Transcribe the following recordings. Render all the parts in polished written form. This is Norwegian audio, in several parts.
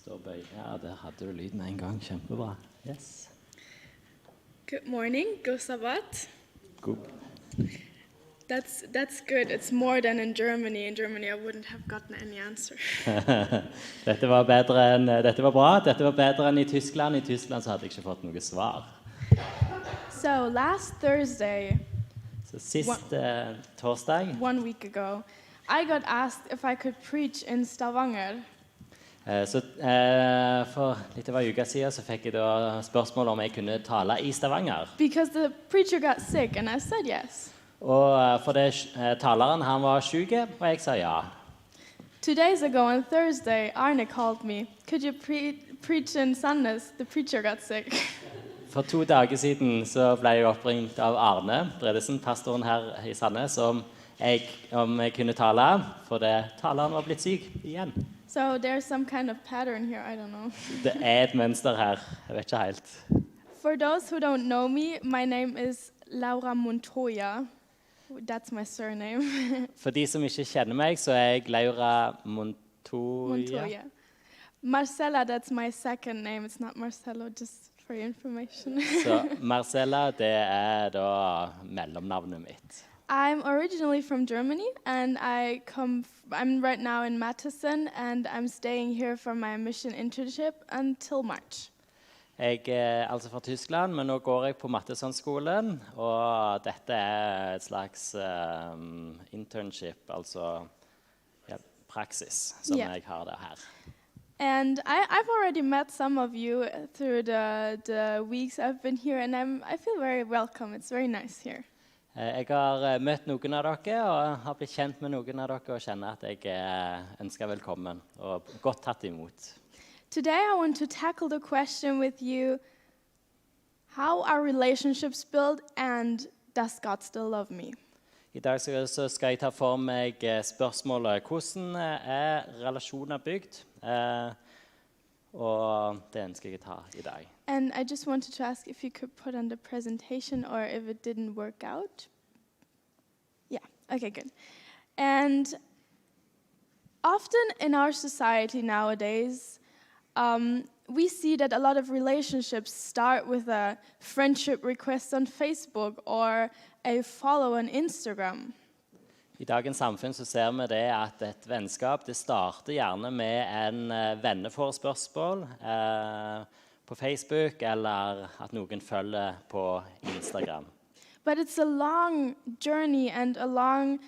Ståbøy. Ja, der hadde du lyd med en gang. Kjempebra. Yes. Good morning, God Sabbat. God. That's good. It's more than in Germany. In Germany, I wouldn't have gotten any answer. Dette var bra. Dette var bedre enn i Tyskland. I Tyskland så hadde jeg ikke fått noe svar. So last Thursday, Så sist torsdag, 1 week ago, I got asked if I could preach in Stavanger. for litt over en uke siden så fikk jeg da spørsmål om jeg kunne tale i Stavanger. Because the preacher got sick, and I said yes. Og for det taleren han var syk, og jeg sa ja. 2 days ago on Thursday, Arne called me. Could you preach in Sandnes? The preacher got sick. For 2 dager siden så ble jeg oppringt av Arne Bredesen, pastoren her i Sandnes, om jeg kunne tale, for det taleren var blitt syk igjen. So there's some kind of pattern here, I don't know. Det et mønster her, jeg vet ikke helt. For those who don't know me, my name is Laura Montoya. That's my surname. For de som ikke kjenner meg, så er jeg Laura Montoya. Marcela, that's my second name. It's not Marcelo, just for your information. Så Marcela, det er da mellomnavnet mitt. I'm originally from Germany, and I'm right now in Matteson, and I'm staying here for my mission internship until March. Jeg er altså fra Tyskland, men nå går jeg på Mattesson-skolen, og dette er et slags internship, altså praksis, som jeg har det her. And I've already met some of you through the weeks I've been here, and I feel very welcome. It's very nice here. Jeg har møtt noen av dere, og har blitt kjent med noen av dere, og kjenner at jeg ønsker velkommen, og godt tatt imot. Today I want to tackle the question with you, how are relationships built, and does God still love me? I dag så skal jeg ta for meg spørsmålet, hvordan er relasjoner bygd? Og det ønsker jeg å ta i dag. And I just wanted to ask if you could put on the presentation or if it didn't work out. Yeah, okay, good. And often in our society nowadays, we see that a lot of relationships start with a friendship request on Facebook or a follow on Instagram. I dagens samfunn så ser vi det at et vennskap det starter gjerne med en venneforespørsel på Facebook eller at noen følger på Instagram. But it's a long journey and a long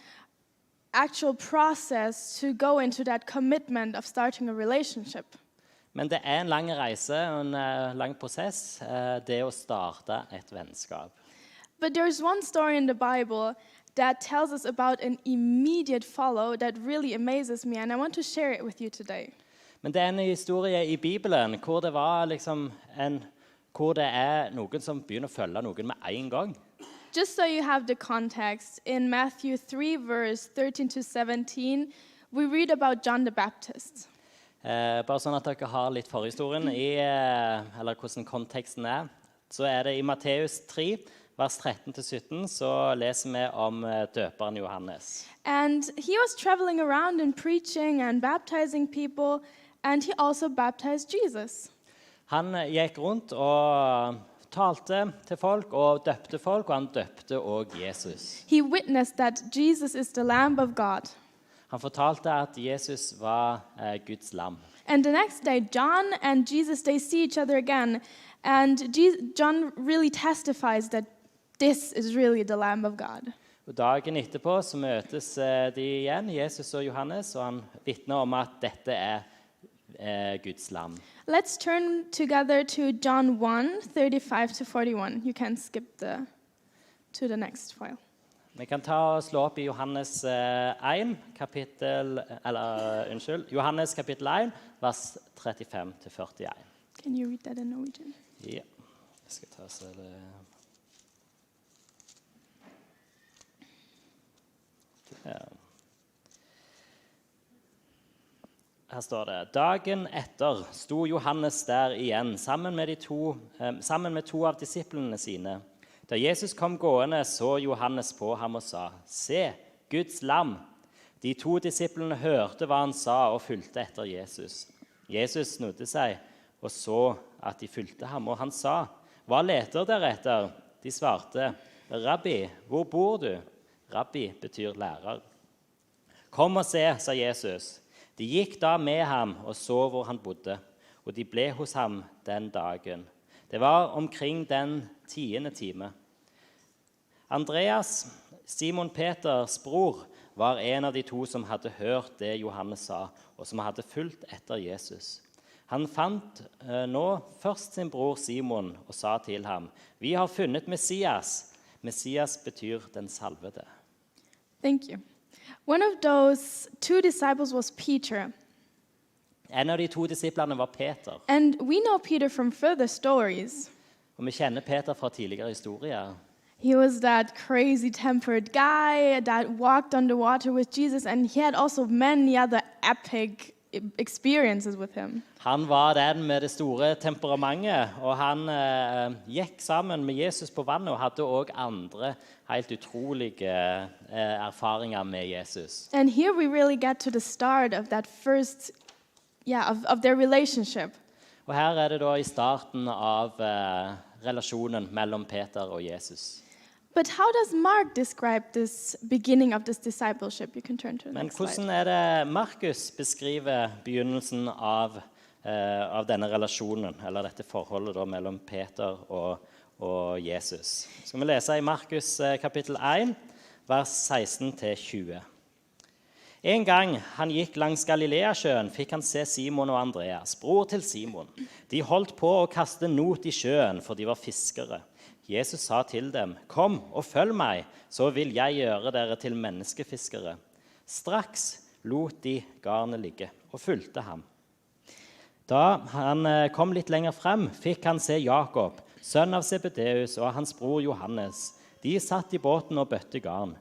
actual process to go into that commitment of starting a relationship. Men det er en lang reise og en lang prosess, det å starte et vennskap. But there's one story in the Bible that tells us about an immediate follow that really amazes me, and I want to share it with you today. Men det er en historie i Bibelen hvor det var hvor det er noen som begynner å følge noen med en gang. Just so you have the context, in Matthew 3 verse 13 to 17, we read about John the Baptist. Bare sånn at dere har litt forhistorien eller hvordan konteksten er. Så er det i Matteus 3 vers 13-17 så leser vi om døperen Johannes. And he was traveling around and preaching and baptizing people, and he also baptized Jesus. Han gikk rundt og talte til folk og døpte folk, og han døpte også Jesus. He witnessed that Jesus is the Lamb of God. Han fortalte at Jesus var Guds lam. And the next day, John and Jesus, they see each other again, and John really testifies that this is really the Lamb of God. Og dagen etterpå så møtes de igjen, Jesus og Johannes, og han vitner om at dette er Guds lam. Let's turn together to John 1, 35-41. You can skip to the next file. Vi kan ta og slå opp i Johannes 1, Johannes kapittel 1, vers 35-41. Can you read that in Norwegian? Ja, jeg skal ta så det... Her står det, dagen etter sto Johannes der igjen, sammen med to av disiplene sine. Da Jesus kom gående, så Johannes på ham og sa, «Se, Guds lam!» De to disiplene hørte hva han sa og fulgte etter Jesus. Jesus snudde seg og så at de fulgte ham, og han sa, «Hva leter dere etter?» De svarte, «Rabbi, hvor bor du?» Rabbi betyr lærer. «Kom og se», sa Jesus. De gikk da med ham og så hvor han bodde, og de ble hos ham den dagen. Det var omkring den 10. time. Andreas, Simon Peters bror, var en av de to som hadde hørt det Johannes sa, og som hadde fulgt etter Jesus. Han fant nå først sin bror Simon og sa til ham, «Vi har funnet Messias». Messias betyr den salvede. Thank you. One of those two disciples was Peter. En av de to disiplene var Peter. And we know Peter from further stories. Og vi kjenner Peter fra tidligere historier. He was that crazy-tempered guy that walked on the water with Jesus, and he had also many other epic experiences with him. Han var den med det store temperamentet, og han gikk sammen med Jesus på vannet og hadde også andre helt utrolige erfaringer med Jesus. And here we really get to the start of that first, of their relationship. Og her det da i starten av relasjonen mellom Peter og Jesus. But how does Mark describe this beginning of this discipleship? You can turn to the Men next slide. hvordan det Markus beskriver begynnelsen av denne relasjonen, eller dette forholdet da mellom Peter og Jesus? Skal vi lese i Markus kapittel 1, vers 16-20. En gang han gikk langs Galileasjøen, fikk han se Simon og Andreas, bror til Simon. De holdt på å kaste not i sjøen, for de var fiskere. Jesus sa til dem, «Kom og følg meg, så vil jeg gjøre dere til menneskefiskere.» Straks lot de garnet ligge og fulgte ham. Da han kom litt lenger frem, fikk han se Jakob, sønn av Zebedeus, og hans bror Johannes. De satt i båten og bøtte garn.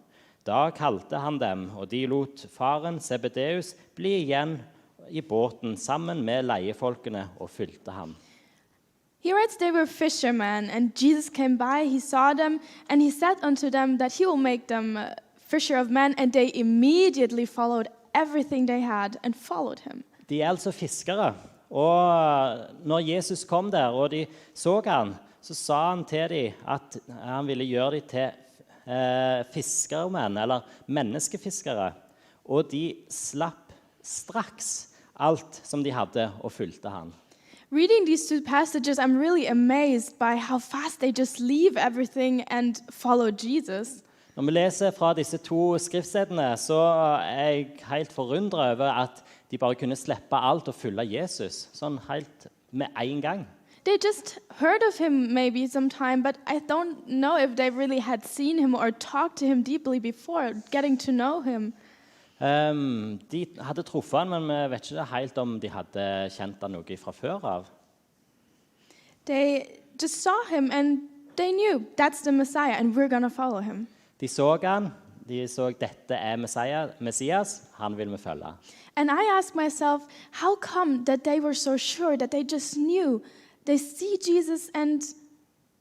Da kalte han dem, og de lot faren Zebedeus bli igjen i båten sammen med leiefolkene og fulgte ham. He writes they were fishermen, and Jesus came by, he saw them, and he said unto them that he will make them fisher of men, and they immediately followed everything they had and followed him. De altså fiskere, og når Jesus kom der, og de så han, så sa han til dem at han ville gjøre dem til fiskermenn, eller menneskefiskere, og de slapp straks alt som de hadde og fulgte han. Reading these two passages, I'm really amazed by how fast they just leave everything and follow Jesus. Når vi leser fra disse to skriftstedene, så jeg helt forundret over at de bare kunne slippe alt og følge Jesus, sånn helt med en gang. They just heard of him maybe sometime, but I don't know if they really had seen him or talked to him deeply before, getting to know him. De hadde truffet han, men vi vet ikke helt om de hadde kjent han noe fra før av. They just saw him and they knew that's the Messiah and we're going to follow him. De så han, de så dette Messias, han vil vi følge. And I ask myself, how come that they were so sure that they just knew? They see Jesus and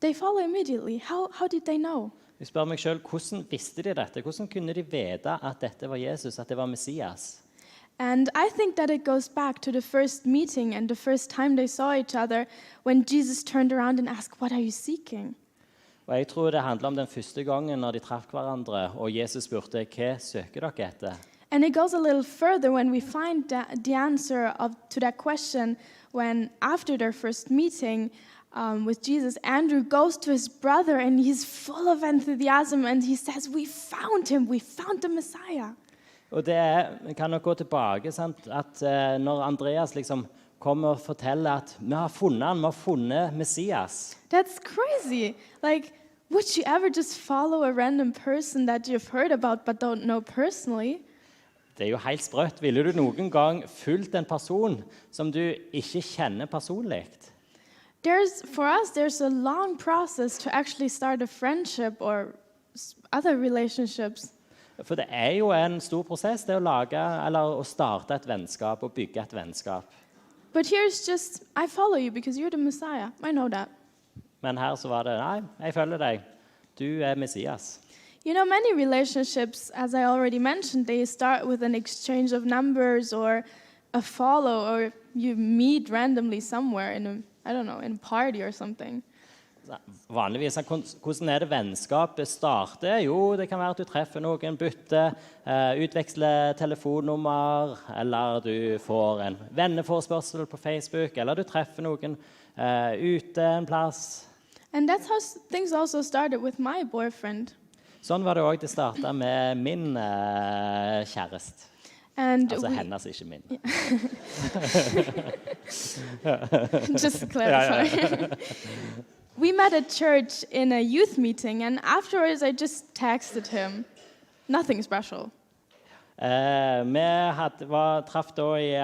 they follow immediately. How did they know? Jeg spør meg selv, hvordan visste de dette? Hvordan kunne de vite at dette var Jesus, at det var Messias? And I think that it goes back to the first meeting and the first time they saw each other when Jesus turned around and asked, "What are you seeking?" Og jeg tror det handler om den første gangen når de traff hverandre, og Jesus spurte, hva søker dere etter? And it goes a little further when we find the answer to that question when after their first meeting with Jesus, Andrew goes to his brother and he's full of enthusiasm and he says, we found the Messiah. Og vi kan nok gå tilbake, sant? At når Andreas liksom kommer og forteller at vi har funnet Messias. That's crazy. Like, would you ever just follow a random person that you've heard about but don't know personally? Det jo helt sprøtt. Ville du noen gang fulgt en person som du ikke kjenner personlig? For us, there's a long process to actually start a friendship or other relationships. For det jo en stor prosess, det å starte et vennskap og bygge et vennskap. But here's just, I follow you because you're the Messiah. I know that. Men her så var det, nei, jeg følger deg. Du Messias. You know, many relationships, as I already mentioned, they start with an exchange of numbers or a follow or you meet randomly somewhere in I don't know, in a party or something. Vanligvis, hvordan det vennskapet starter? Jo, det kan være at du treffer noen, bytter, utveksler telefonnummer, eller du får en venneforespørsel på Facebook, eller du treffer noen ute en plass. And that's how things also started with my boyfriend. Sånn var det også det startet med min kjæreste. And altså hennes, ikke min. Just clarify. We met at church in a youth meeting, and afterwards I just texted him. Nothing special. Vi traff da i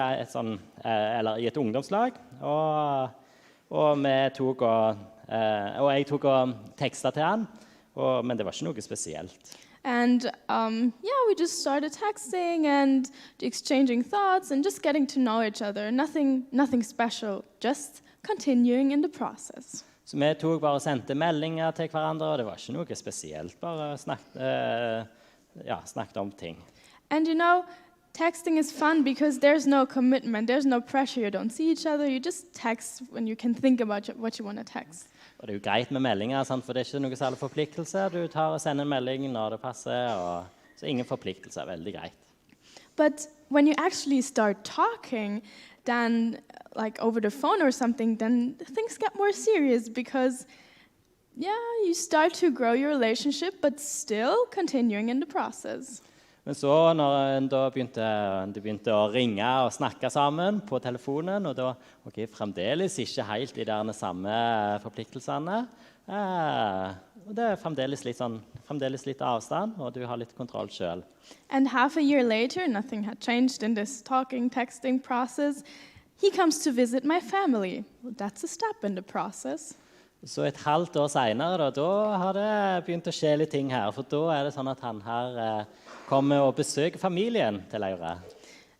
et ungdomslag, og jeg tok og tekstet til han, men det var ikke noe spesielt. And we just started texting and exchanging thoughts and just getting to know each other. Nothing special, just continuing in the process. Så vi tok bare og sendte meldinger til hverandre, og det var ikke noe spesielt, bare snakket om ting. And you know, texting is fun because there's no commitment, there's no pressure, you don't see each other, you just text when you can think about what you want to text. Og det jo greit med meldinger, for det ikke noe særlig forpliktelse. Du tar og sender en melding når det passer, så ingen forpliktelse, veldig greit. But when you actually start talking, then like over the phone or something, then things get more serious because you start to grow your relationship, but still continuing in the process. Men så når de begynte å ringe og snakke sammen på telefonen, og da fremdeles ikke helt i de samme forpliktelsene, og det fremdeles litt avstand, og du har litt kontroll selv. And half a year later, nothing had changed in this talking, texting process. He comes to visit my family. Well, that's a step in the process. Så et halvt år senere, da har det begynt å skje litt ting her, for da det sånn at han her kommer og besøker familien til Laura.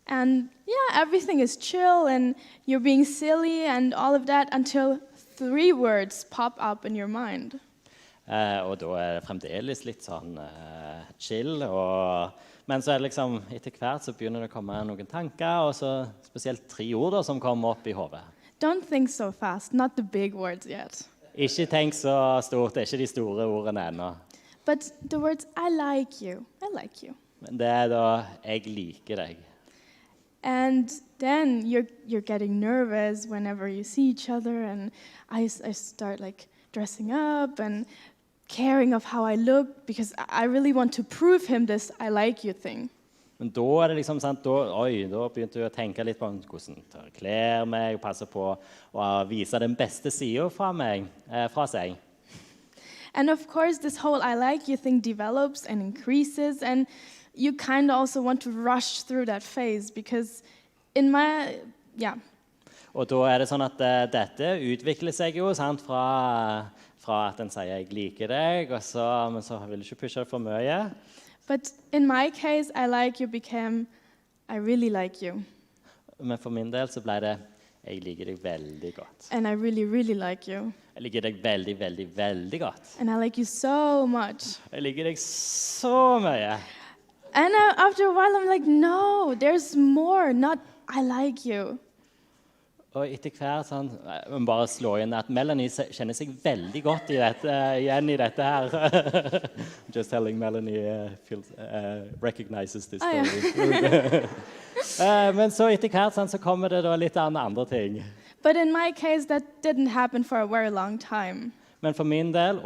And everything is chill and you're being silly and all of that until 3 words pop up in your mind. Og da det fremdeles litt sånn chill, men så det liksom etter hvert så begynner det å komme noen tanker, og så spesielt 3 ord da, som kommer opp i hodet. Don't think so fast, not the big words yet. Ikke tenk så stort, det ikke de store ordene ennå. But the words, I like you. Men det da, jeg liker deg. And then you're getting nervous whenever you see each other, and I start like dressing up and caring of how I look because I really want to prove him this I like you thing. Men da det liksom sant, da begynte jeg å tenke litt på hvordan jeg kler meg og passer på å vise den beste siden fra seg. And of course, this whole I like you thing develops and increases, and you kind of also want to rush through that phase because Og da det sånn at dette utvikler seg jo, sant, fra at den sier jeg liker deg, men så vil du ikke pushe det for mye. But in my case, I like you became I really like you. Men for min del så ble det jeg liker deg veldig godt. And I really, really like you. Jeg liker deg veldig, veldig, veldig godt. And I like you so much. Jeg liker deg så mye. And after a while, I'm like, no, there's more, not I like you. Og etter hvert sånn, bare slå inn at Melanie kjenner seg veldig godt igjen i dette her. Just telling Melanie recognizes this story. Men så etter hvert sånn, så kommer det da litt andre ting. But in my case, that didn't happen for a very long time. Men for min del,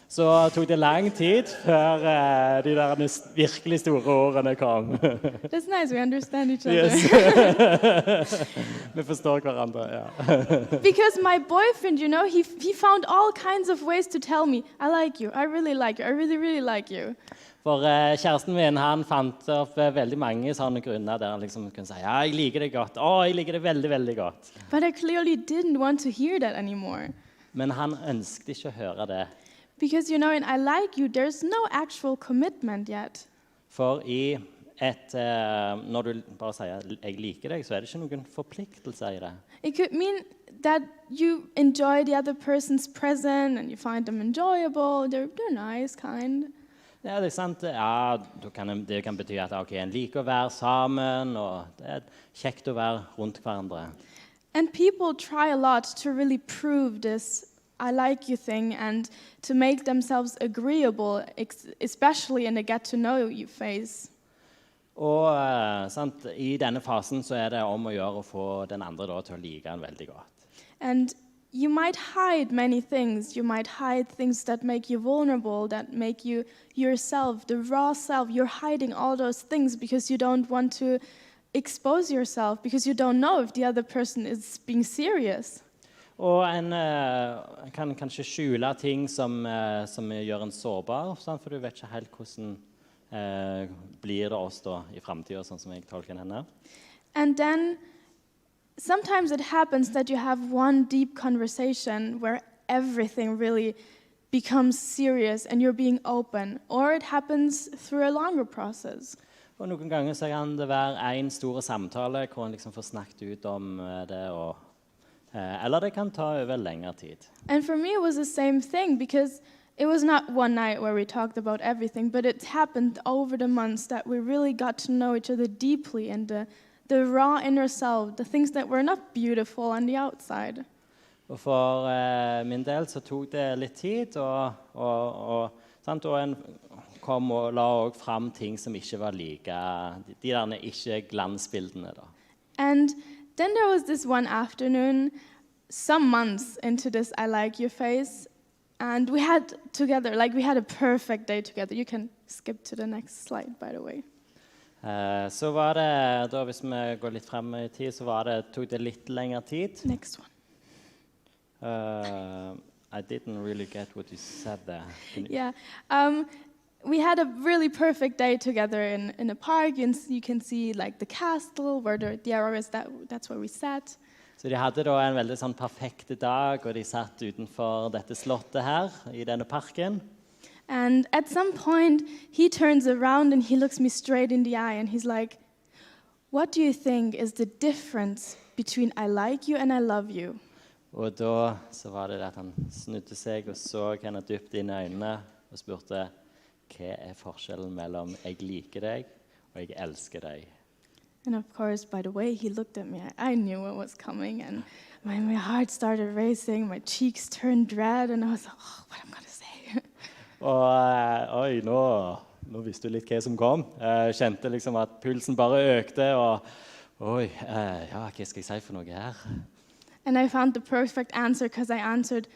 så tok det lang tid før de der virkelig store ordene kom. That's nice, we understand each other. Yes. Vi forstår hverandre, ja. Because my boyfriend, you know, he found all kinds of ways to tell me, I like you, I really like you, I really, really like you. For kjæresten min, han fant opp veldig mange sånne grunner der han liksom kunne si, ja, jeg liker det godt, jeg liker det veldig, veldig godt. But I clearly didn't want to hear that anymore. Men han ønsket ikke å høre det. Because, you know, in I like you, there's no actual commitment yet. For når du bare sier, jeg liker deg, så det ikke noen forpliktelse i det. It could mean that you enjoy the other person's presence and you find them enjoyable, they're nice, kind. Ja, det sant. Ja, det kan bety at ok, en liker å være sammen, og det kjekt å være rundt hverandre. And people try a lot to really prove this I like you thing and to make themselves agreeable, especially in the get to know you phase. Og sant, i denne fasen så det om å gjøre å få den andre da, til å like en veldig godt. And you might hide many things. You might hide things that make you vulnerable, that make you yourself, the raw self. You're hiding all those things because you don't want to expose yourself, because you don't know if the other person is being serious. Og en kan kanskje skjule ting som gjør en sårbar, sant? For du vet ikke helt hvordan blir det oss da i fremtiden, sånn som jeg tolker henne. And then sometimes it happens that you have one deep conversation where everything really becomes serious and you're being open, or it happens through a longer process. Og noen ganger så kan det være en stor samtale hvor en liksom får snakket ut om det, eller det kan ta over lengre tid. And for me it was the same thing, because it was not one night where we talked about everything, but it happened over the months that we really got to know each other deeply, and the raw inner self, the things that were not beautiful on the outside. Og for min del så tok det litt tid, og en kom og la også frem ting som ikke var like, de der ikke glansbildene da. And then there was this one afternoon, some months into this I like you phase, and we had a perfect day together. You can skip to the next slide, by the way. Så var det, da hvis vi går litt frem i tid, så tok det litt lengre tid. Next one. I didn't really get what you said there. Yeah. We had a really perfect day together in a park. You can see like the castle where the arrow is. That's where we sat. Så de hadde da en veldig sånn perfekt dag, og de satt utenfor dette slottet her, i denne parken. And at some point, he turns around and he looks me straight in the eye and he's like, "What do you think is the difference between I like you and I love you?" Og da så var det at han snudde seg og så henne dypt inn i øynene og spurte, hva forskjellen mellom jeg liker deg og jeg elsker deg? And of course, by the way he looked at me, I knew what was coming, and my heart started racing, my cheeks turned red, and I was like, oh, what I'm going to say. Og nå visste du litt hva som kom. Kjente liksom at pulsen bare økte, og hva skal jeg si for noe her? And I found the perfect answer, because I answered,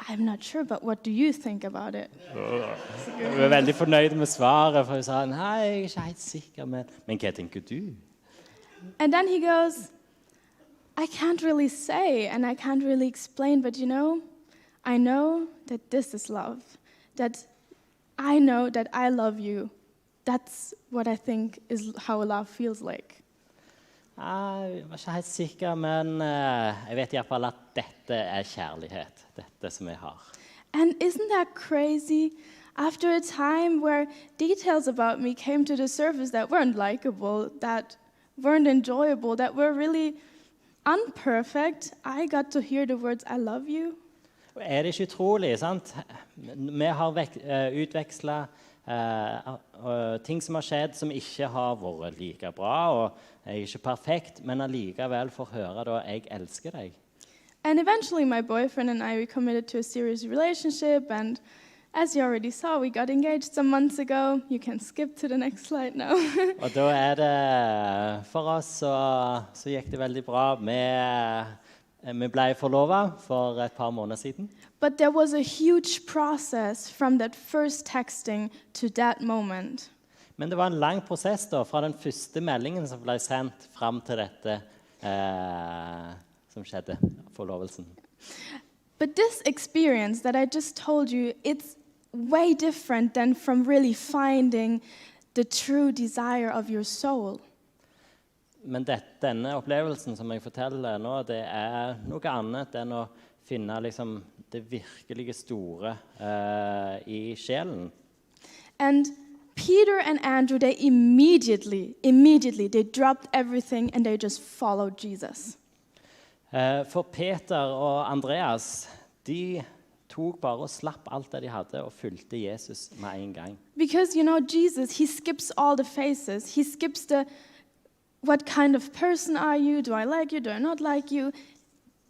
I'm not sure, but what do you think about it? Jeg var veldig fornøyd med svaret, for jeg sa, nei, jeg ikke helt sikker, men hva tenker du? And then he goes, I can't really say, and I can't really explain, but I know that this is love, that I know that I love you. That's what I think is how love feels like. Jeg var ikke helt sikker, men jeg vet i hvert fall at dette kjærlighet, dette som jeg har. And isn't that crazy? After a time where details about me came to the surface that weren't likable, that weren't enjoyable, that were really unperfect, I got to hear the words, I love you. Det ikke utrolig, sant? Vi har utvekslet ting som har skjedd som ikke har vært like bra, og jeg ikke perfekt, men allikevel får høre da, jeg elsker deg. And eventually my boyfriend and I, we committed to a serious relationship, and as you already saw, we got engaged some months ago. You can skip to the next slide now. Og da det, for oss så gikk det veldig bra. Vi ble forlovet for et par måneder siden. But there was a huge process from that first texting to that moment. Men det var en lang prosess da, fra den første meldingen som ble sendt frem til dette som skjedde, forlovelsen. But this experience that I just told you, it's way different than from really finding the true desire of your soul. Men denne opplevelsen som jeg forteller nå, det noe annet enn å finne liksom, det virkelige store i sjelen. And Peter and Andrew, they immediately, they dropped everything and they just followed Jesus. For Peter og Andreas, de tok bare og slapp alt det de hadde og fulgte Jesus med en gang. Because, Jesus, he skips all the phases. He skips what kind of person are you? Do I like you? Do I not like you?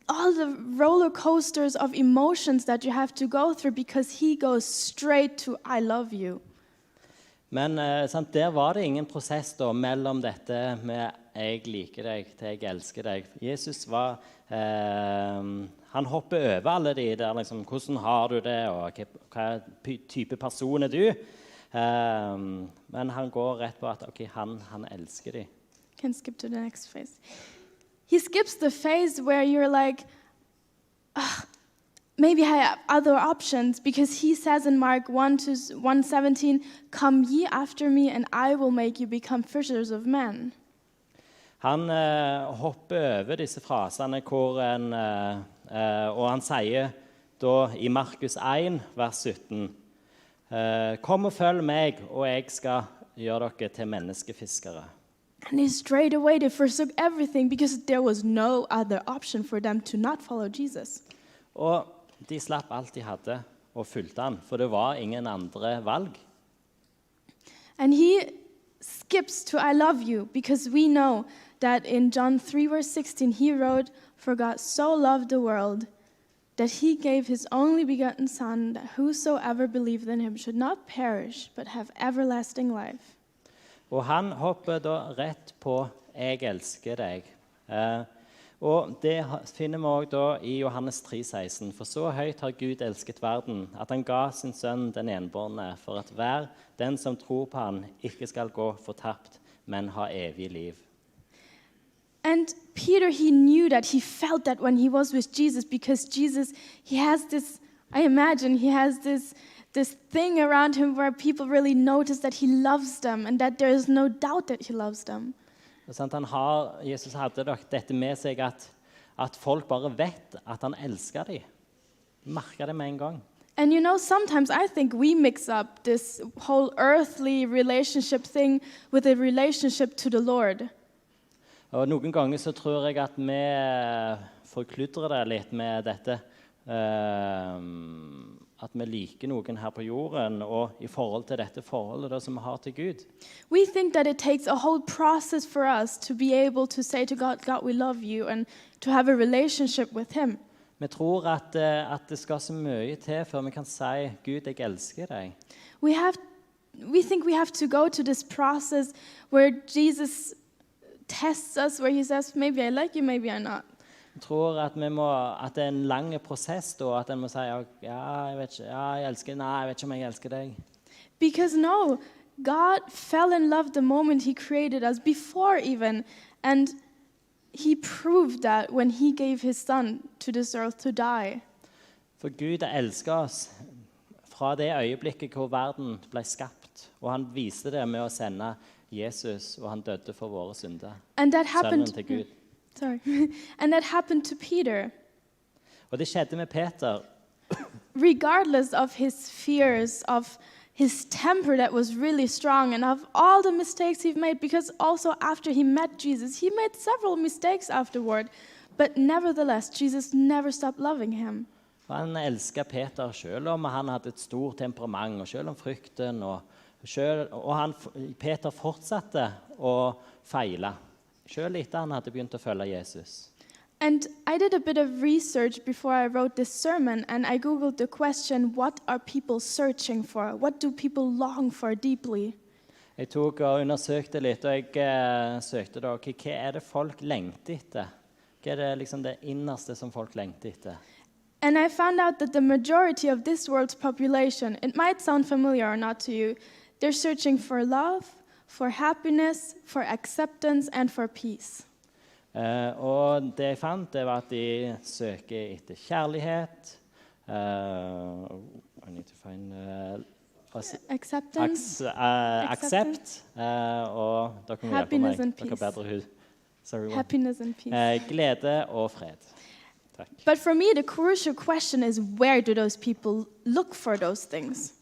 All the roller coasters of emotions that you have to go through because he goes straight to I love you. Men der var det ingen prosess da, mellom dette med jeg liker deg til jeg elsker deg. Jesus han hopper over alle de der, liksom, hvordan har du det, og hva type person er du? Men han går rett på at okay, han elsker dem. Can skip to the next phase. He skips the phase where you're like, maybe I have other options, because he says in Mark 1:17, come ye after me, and I will make you become fishers of men. Han hopper over disse frasene og han sier da i Markus 1, vers 17, kom og følg meg, og jeg skal gjøre dere til menneskefiskere. And they straight away, they forsook everything because there was no other option for them to not follow Jesus. Og de slapp alt de hadde og fulgte han, for det var ingen andre valg. And he skips to I love you because we know that in John 3 verse 16 he wrote, for God so loved the world that he gave his only begotten son, that whosoever believed in him should not perish but have everlasting life. Og han hopper da rett på jeg elsker deg. Og det finner vi også da i Johannes 3,16. For så høyt har Gud elsket verden, at han ga sin sønn den enbårne, for at hver den som tror på han ikke skal gå fortapt, men ha evig liv. And Peter, he knew that, he felt that when he was with Jesus, because Jesus, he has this, I imagine, he has this thing around him where people really notice that he loves them, and that there is no doubt that he loves them. Jesus hadde dette med seg at folk bare vet at han elsker dem. Merker det med en gang. And sometimes I think we mix up this whole earthly relationship thing with a relationship to the Lord. Og noen ganger så tror jeg at vi forkludrer det litt med dette, at vi liker noen her på jorden, og i forhold til dette forholdet som vi har til Gud. We think that it takes a whole process for us to be able to say to God, God, we love you, and to have a relationship with him. Vi tror at det skal så mye til før vi kan si, Gud, jeg elsker deg. We think we have to go to this process where Jesus tests us, where he says, maybe I like you, maybe I'm not. Jeg tror at det en lang prosess da, at en må si, ja, jeg vet ikke, ja, jeg elsker, nei, jeg vet ikke om jeg elsker deg. Because no, God fell in love the moment he created us, before even, and he proved that when he gave his son to this earth to die. For Gud elsker oss fra det øyeblikket hvor verden ble skapt, og han viste det med å sende Jesus, og han døde for våre synder. Sønnen til Gud. Sorry. And that happened to Peter. Og det skjedde med Peter. Regardless of his fears, of his temper that was really strong, and of all the mistakes he made, because also after he met Jesus, he made several mistakes afterward, but nevertheless, Jesus never stopped loving him. Han elsket Peter selv om han hadde et stort temperament, og selv om frykten, og Peter fortsatte å feile. Selv etter han hadde begynt å følge Jesus. And I did a bit of research before I wrote this sermon, and I googled the question, what are people searching for? What do people long for deeply? Jeg tok og undersøkte litt, og jeg søkte da, hva det folk lengter etter? Hva det liksom det innerste som folk lengter etter? And I found out that the majority of this world's population, it might sound familiar or not to you, they're searching for love, for happiness, for acceptance, and for peace. Og det jeg fant, det var at de søker etter kjærlighet, I need to find Acceptance, accept, og dere må hjelpe meg, dere bedre hud. Sorry, happiness and peace. Glede og fred. Takk. But for me, the crucial question is, where do those people look for those things?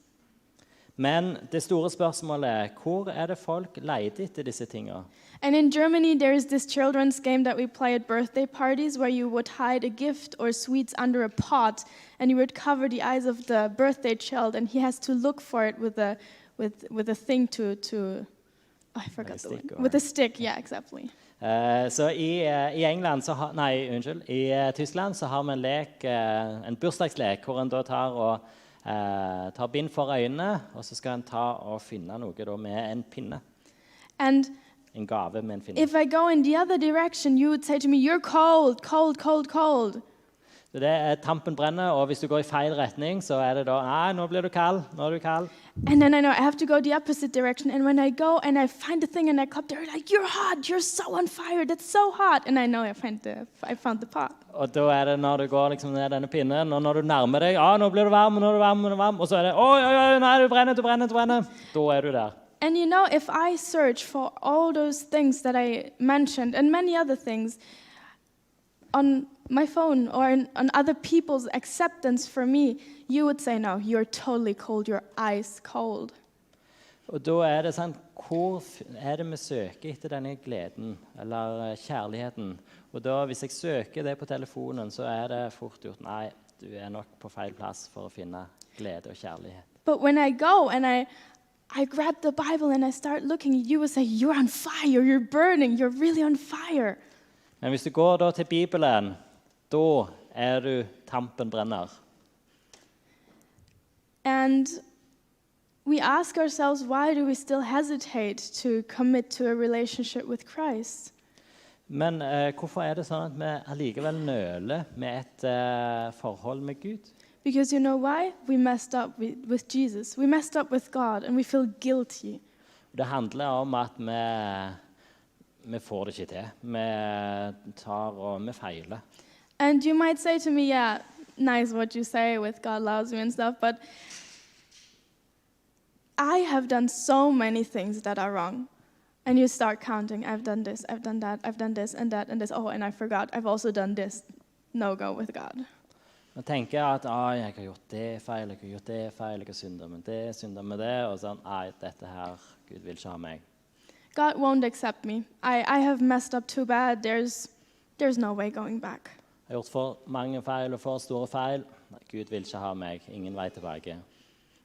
Men det store spørsmålet hvor det folk leter etter disse tingene? And in Germany, there is this children's game that we play at birthday parties where you would hide a gift or sweets under a pot, and you would cover the eyes of the birthday child, and he has to look for it with a thing to oh, I forgot the word. With a stick, yeah, exactly. Så i England i Tyskland så har vi en lek, en bursdagslek, hvor en da tar bind for øynene, og så skal en ta og finne noe da med en pinne. And en gave med en pinne. If I go in the other direction, you would say to me, "You're cold, cold, cold, cold." Så det tampen brenner, og hvis du går i feil retning, så det da, nei, nå blir du kald, nå du kald. And then I know I have to go the opposite direction, and when I go and I find the thing and I clap, they're like, "You're hot, you're so on fire, that's so hot." And I know I found the pot. Og da det når du går liksom ned denne pinnen, og når du nærmer deg, nå blir du varm, nå er du varm, nå er du varm, og så det, oi, nei, du brenner, da du der. And you know, if I search for all those things that I mentioned and many other things on my phone or on other people's acceptance for me, you would say, "No, you're totally cold, you're ice cold." Og da det sånn, hvor det vi søker etter denne gleden, eller kjærligheten? Og da, hvis jeg søker det på telefonen, så det fort gjort, nei, du nok på feil plass for å finne glede og kjærlighet. But when I go and I grab the Bible and I start looking, you will say, "You're on fire, you're burning, you're really on fire." Men hvis du går da til Bibelen, da du tampen brenner. And we ask ourselves, why do we still hesitate to commit to a relationship with Christ? Men hvorfor det sånn at vi allikevel nøler med et forhold med Gud? Because you know why? We messed up with Jesus. We messed up with God, and we feel guilty. Det handler om at vi får det ikke til. Vi tar og vi feiler. And you might say to me, "Yeah, nice what you say with God loves me and stuff, but I have done so many things that are wrong." And you start counting, "I've done this, I've done that, I've done this and that and this. Oh, and I forgot, I've also done this." No go with God. Og tenker at jeg har gjort det feil, jeg har gjort det feil, jeg har syndet med det, og sånn, nei, dette her, Gud vil ikke ha meg. God won't accept me. I have messed up too bad. There's no way going back. Jeg har gjort for mange feil og for store feil. Nei, Gud vil ikke ha meg, ingen vei tilbake.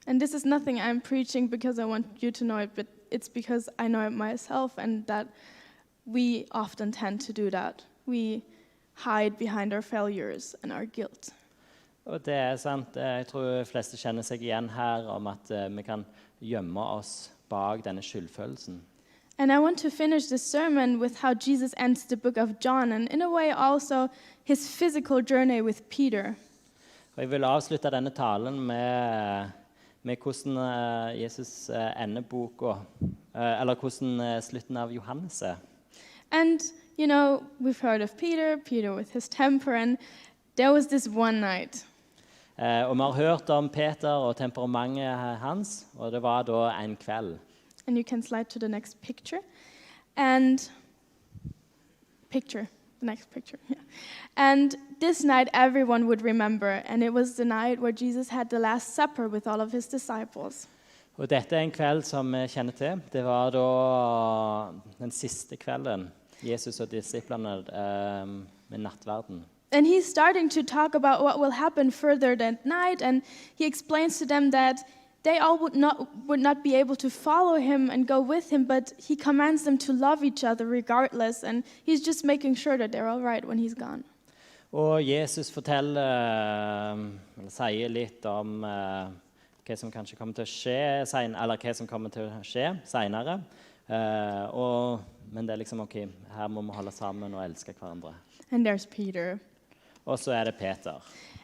And this is nothing I'm preaching because I want you to know it, but it's because I know it myself, and that we often tend to do that. We hide behind our failures and our guilt. Og det sant. Jeg tror de fleste kjenner seg igjen her om at vi kan gjemme oss bak denne skyldfølelsen. And I want to finish this sermon with how Jesus ends the book of John, and in a way also his physical journey with Peter. Og jeg vil avslutte denne talen med hvordan Jesus ender boka, eller hvordan slutten av Johannes And, you know, we've heard of Peter with his temper, and there was this one night. Og vi har hørt om Peter og temperamentet hans, og det var da en kveld. And you can slide to the next picture. And the next picture. Yeah. And this night everyone would remember, and it was the night where Jesus had the Last Supper with all of his disciples. Og dette en kveld som vi kjenner til. Det var da den siste kvelden Jesus og disiplene med nattverden. And he's starting to talk about what will happen further that night, and he explains to them that they all would not be able to follow him and go with him, but he commands them to love each other regardless, and he's just making sure that they're all right when he's gone. Og Jesus sier litt om hva som kanskje kommer til å skje eller hva som kommer til å skje senere. Men det liksom, ok, her må vi holde sammen og elske hverandre. And there's Peter. Og så det Peter.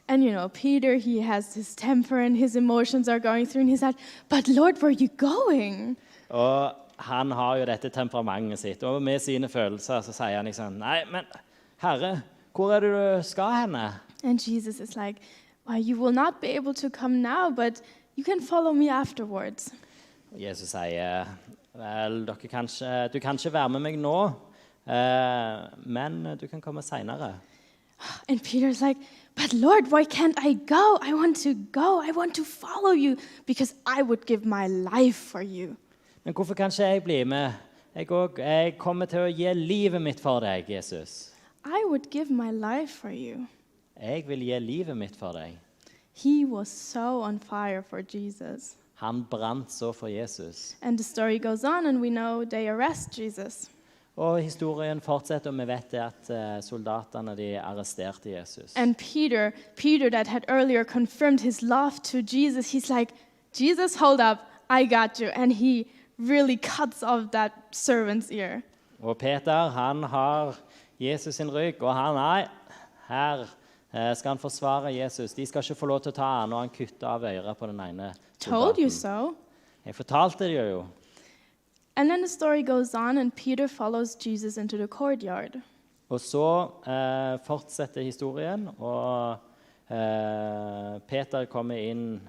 And you know, Peter, he has his temper and his emotions are going through, and he's like, "But Lord, where are you going?" Og han har jo dette temperamentet sitt, og med sine følelser så sier han liksom, nei, men Herre, hvor det du skal henne? And Jesus is like, "Well, you will not be able to come now, but you can follow me afterwards." Og Jesus sier, vel, du kan ikke være med meg nå, men du kan komme senere. And Peter's like, but Lord, why can't I go? I want to go. I want to follow you because I would give my life for you. Men hvorfor kan ikke jeg bli med? Jeg kommer til å gi livet mitt for deg, Jesus. I would give my life for you. Jeg vil gi livet mitt for deg. He was so on fire for Jesus. Han brant så for Jesus. And the story goes on, and we know they arrest Jesus. Og historien fortsetter, og vi vet det at soldatene de arresterte Jesus. And Peter that had earlier confirmed his love to Jesus, he's like, Jesus, hold up, I got you. And he really cuts off that servant's ear. Og Peter, han har Jesus sin rygg, og nei, her skal han forsvare Jesus. De skal ikke få lov til å ta han, og han kutter av øret på den ene Told you soldaten. so. Jeg fortalte det jo. And then the story goes on, and Peter follows Jesus into the courtyard. Og så fortsetter historien, og Peter kommer inn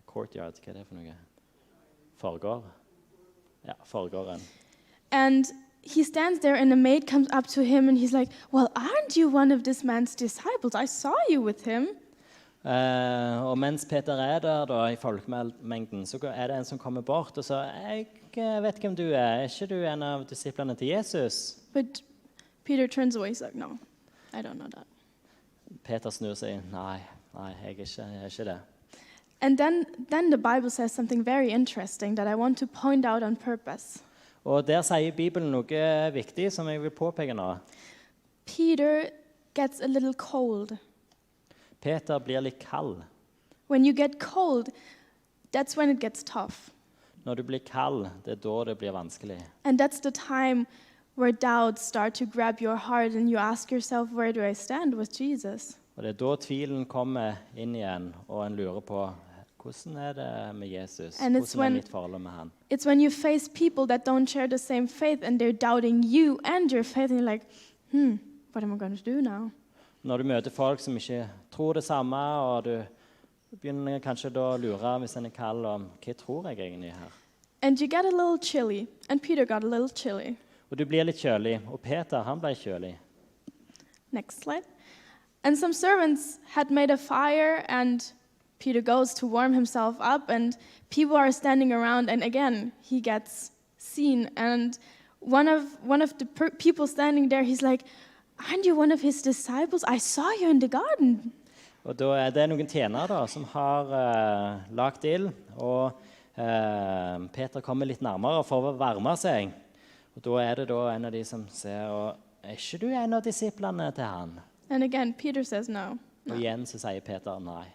courtyard, hva er det for noe? Forgård? Ja, forgården. And he stands there, and the maid comes up to him, and he's like, well, aren't you one of this man's disciples? I saw you with him. Og mens Peter der da, i folkemengden, så er det en som kommer bort og så, jeg vet hvem du er ikke du en av disiplene til Jesus? But Peter turns away, he's like, no, I don't know that. Peter snur seg, nei, jeg er ikke det. And then the Bible says something very interesting that I want to point out on purpose. Og der sier Bibelen noe viktig som jeg vil påpeke nå. Peter gets a little cold. Peter blir litt kald. When you get cold, that's when it gets tough. Når du blir kald, det da det blir vanskelig. And that's the time where doubts start to grab your heart and you ask yourself, where do I stand with Jesus? Og det da tvilen kommer inn igjen, og en lurer på, hvordan det med Jesus? And it's Hvordan mitt forhold med han? It's when you face people that don't share the same faith and they're doubting you and your faith, and you're like, what am I going to do now? Når du møter folk som ikke tror det samme, og du begynner kanskje da å lure hvis en kald om, hva tror jeg egentlig her? And you get a little chilly, and Peter got a little chilly. Og du blir litt kjølig, og Peter, han ble kjølig. Next slide. And some servants had made a fire, and Peter goes to warm himself up, and people are standing around, and again, he gets seen. And one of the people standing there, he's like, aren't you one of his disciples? I saw you in the garden. Og da er det noen tjenere da, som har lagt ild, og Peter kommer litt nærmere for å varme seg. Og da er det da en av de som ser, og er ikke du en av disiplene til han? And again, Peter says no. Og igjen så sier Peter nei.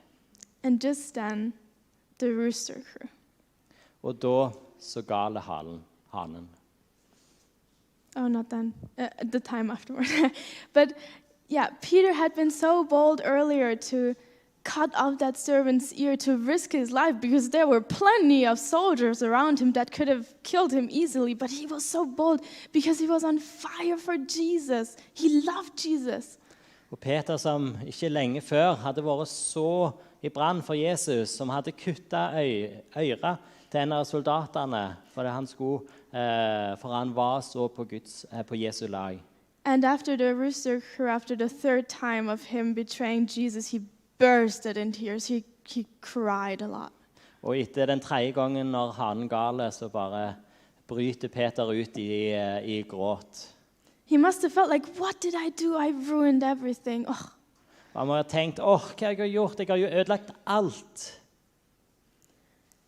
And just then, the rooster crew. Og da så gale hanen. Oh, not then. The time afterward. But yeah, Peter had been so bold earlier to cut off that servant's ear to risk his life because there were plenty of soldiers around him that could have killed him easily. But he was so bold because he was on fire for Jesus. He loved Jesus. Og Peter, som ikke lenge før hadde vært så i brann for Jesus, som hadde kuttet øret til en av soldatene for han var så på Jesu lag. And after the rooster crew, after the third time of him betraying Jesus, he bursted in tears. He cried a lot. Og etter den tredje gangen når hanen gale, så bare bryter Peter ut i gråt. He must have felt like, what did I do? I ruined everything. Oh. Han må ha tenkt, hva har jeg gjort? Jeg har jo ødelagt alt.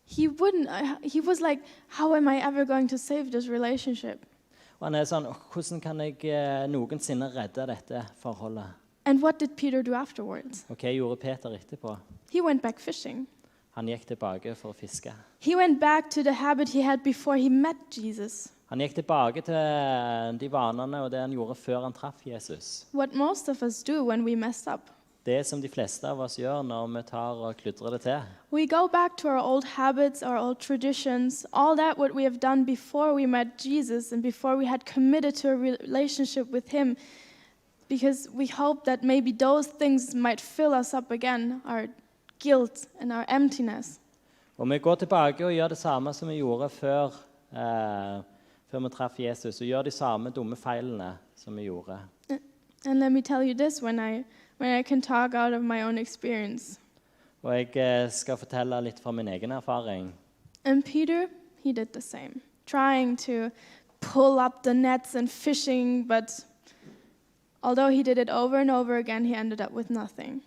He was like, how am I ever going to save this relationship? Og han er sånn, hvordan kan jeg noensinne redde dette forholdet? And what did Peter do afterwards? Og hva gjorde Peter etterpå? He went back fishing. Han gikk tilbake for å fiske. He went back to the habit he had before he met Jesus. Han gikk tilbake til de vanene og det han gjorde før han traff Jesus. What most of us do when we mess up. Det som de fleste av oss gjør når vi tar og kludrer det til. We go back to our old habits, our old traditions, all that what we have done before we met Jesus and before we had committed to a relationship with him, because we hope that maybe those things might fill us up again, our guilt and our emptiness. Og vi går tilbake og gjør det samme som vi gjorde før vi traff Jesus, og gjør de samme dumme feilene som vi gjorde. And let me tell you this when I can talk out of my own experience. Og jeg skal fortelle litt fra min egen erfaring. And Peter, he did the same, trying to pull up the nets and fishing, but although he did it over and over again, he ended up with nothing.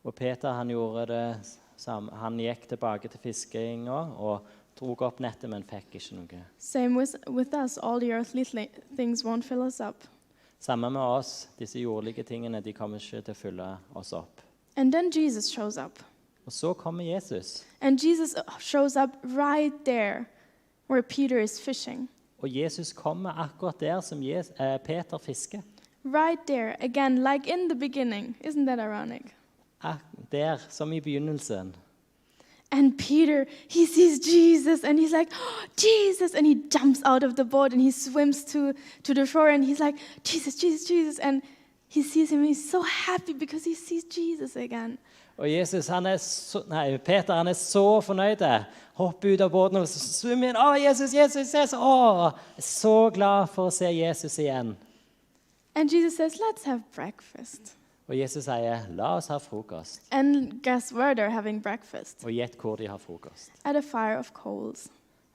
Og Peter han gjorde det samme. Han gikk tilbake til fiskinga og drog opp nettet, men fikk ikke noe. Same with us, all the earthly things won't fill us up. Samme med oss, disse jordlige tingene, de kommer ikke til å fylle oss opp. And then Jesus shows up. Og så kommer Jesus. And Jesus shows up right there where Peter is fishing. Og Jesus kommer akkurat der som Peter fisker. Right there, again, like in the beginning. Isn't that ironic? Der, som i begynnelsen. And Peter, he sees Jesus and he's like, oh, Jesus! And he jumps out of the boat and he swims to the shore and he's like, Jesus, Jesus, Jesus! And he sees him and he's so happy because he sees Jesus again. Og Peter han så fornøyd. Hopper ut av båten og svømmer inn. Å, Jesus, Jesus, Jesus! Å, så glad for å se Jesus igjen. And Jesus says, let's have breakfast. Og Jesus sier, la oss ha frokost. And guess where they're having breakfast? Og gjett hvor de har frokost. At a fire of coals.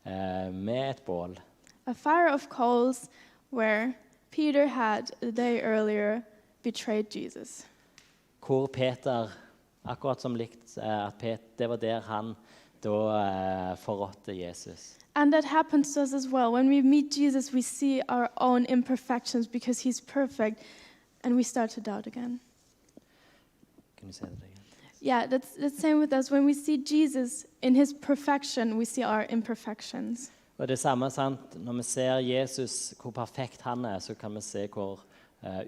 Med et bål. A fire of coals where Peter had a day earlier betrayed Jesus. Hvor Peter, akkurat som likt at det var der han da forrådte Jesus. And that happens to us as well. When we meet Jesus, we see our own imperfections because he's perfect, and we start to doubt again. Kan du se det igjen? Yeah, that's the same with us. When we see Jesus in his perfection, we see our imperfections. Og det samme sant, når vi ser Jesus, hvor perfekt han så kan vi se hvor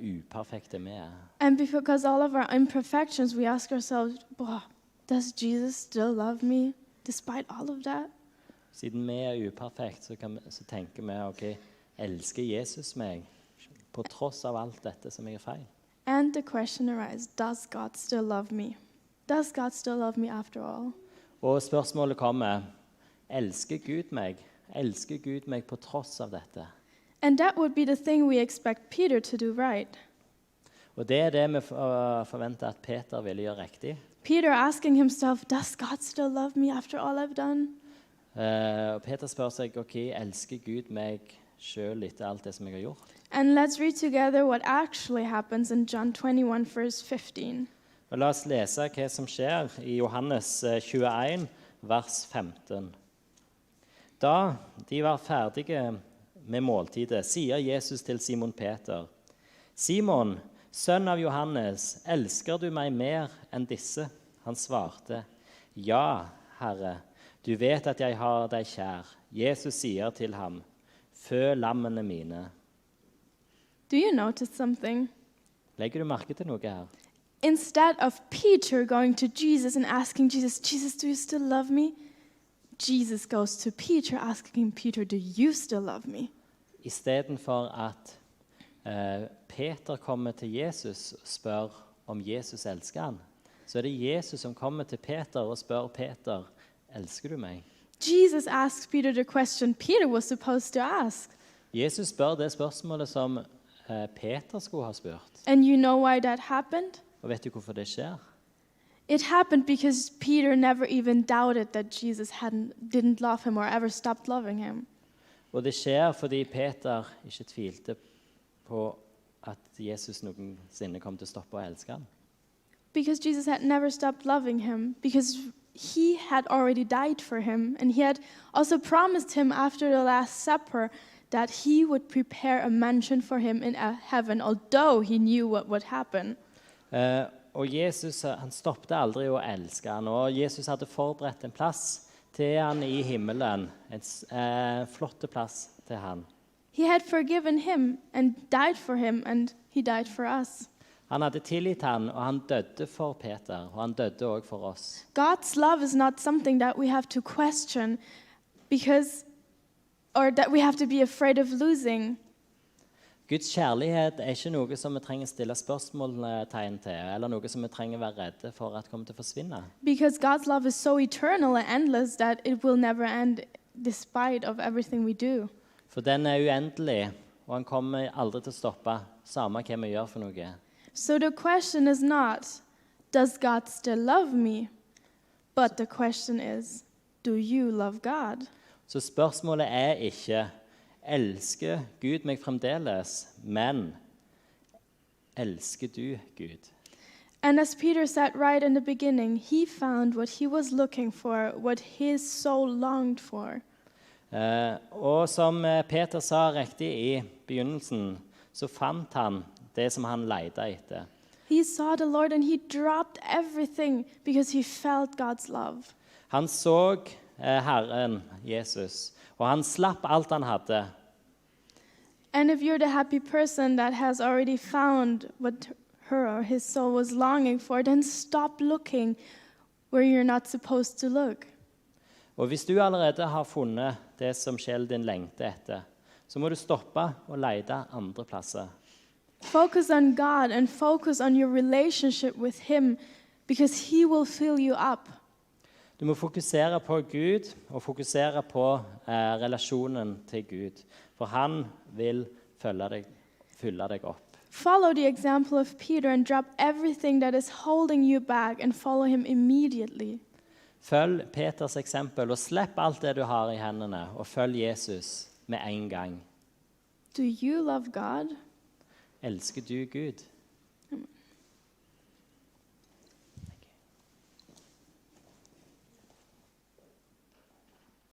uperfekte vi And because all of our imperfections, we ask ourselves, does Jesus still love me despite all of that? Siden vi uperfekt, så tenker vi, ok, elsker Jesus meg på tross av alt dette som jeg feil? And the question arises, does God still love me? Does God still love me after all? Og spørsmålet kommer, elsker Gud meg? Elsker Gud meg på tross av dette? And that would be the thing we expect Peter to do right. Og det det vi forventer at Peter ville gjøre riktig. Peter asking himself, does God still love me after all I've done? Og Peter spør seg, ok, elsker Gud meg selv etter alt det som jeg har gjort? And let's read together what actually happens in John 21, verse 15. Og la oss lese hva som skjer i Johannes 21, vers 15. Da de var ferdige med måltidet, sier Jesus til Simon Peter, Simon, sønn av Johannes, elsker du meg mer enn disse? Han svarte, ja, Herre, du vet at jeg har deg kjær. Jesus sier til ham, fø lammene mine. Do you notice something? Legger du merke til noe her? Instead of Peter going to Jesus and asking Jesus, Jesus, do you still love me? Jesus goes to Peter asking Peter, do you still love me? I stedet for at Peter kommer til Jesus og spør om Jesus elsker han, så det Jesus som kommer til Peter og spør Peter, elsker du meg? Jesus asks Peter the question Peter was supposed to ask. Jesus spør det spørsmålet som Peter skulle ha spurt. And you know why that happened? Og vet du hvorfor det skjer? It happened because Peter never even doubted that Jesus didn't love him or ever stopped loving him. Og det skjer fordi Peter ikke tvilte på at Jesus noensinne kom til å stoppe å elske han. Because Jesus had never stopped loving him, because he had already died for him, and he had also promised him after the Last Supper that he would prepare a mansion for him in heaven, although he knew what would happen. Og Jesus han stoppet aldri å elske han, og Jesus hadde forberedt en plass til han i himmelen, en flott plass til han. He had forgiven him and died for him, and he died for us. Han hadde tilgitt han, og han døde for Peter, og han døde også for oss. God's love is not something that we have to question or that we have to be afraid of losing. Guds kjærlighet ikke noe som vi trenger stille spørsmålstegn til, eller noe som vi trenger være redde for at kommer til å forsvinne. Because God's love is so eternal and endless that it will never end despite of everything we do. For den uendelig, og han kommer aldri til å stoppe, samme hva vi gjør for noe. So the question is not, does God still love me? But the question is, do you love God? Så spørsmålet er ikke, elsker Gud meg fremdeles, men elsker du Gud? And as Peter said right in the beginning, he found what he was looking for, what his soul longed for. Og som Peter sa riktig i begynnelsen, så fant han det som han leide etter. He saw the Lord and he dropped everything because he felt God's love. Han så Herren, Jesus, og han slapp alt han hadde. And if you're the happy person that has already found what her or his soul was longing for, then stop looking where you're not supposed to look. Og hvis du allerede har funnet det som sjelen din lengter etter, så må du stoppe og lete andre plasser. Focus on God and focus on your relationship with him because he will fill you up. Du må fokusere på Gud og fokusere på relasjonen til Gud, for han vil fylle deg opp. Follow the example of Peter and drop everything that is holding you back and follow him immediately. Følg Peters eksempel og slipp alt det du har i hendene, og følg Jesus med en gang. Do you love God? Elsker du Gud?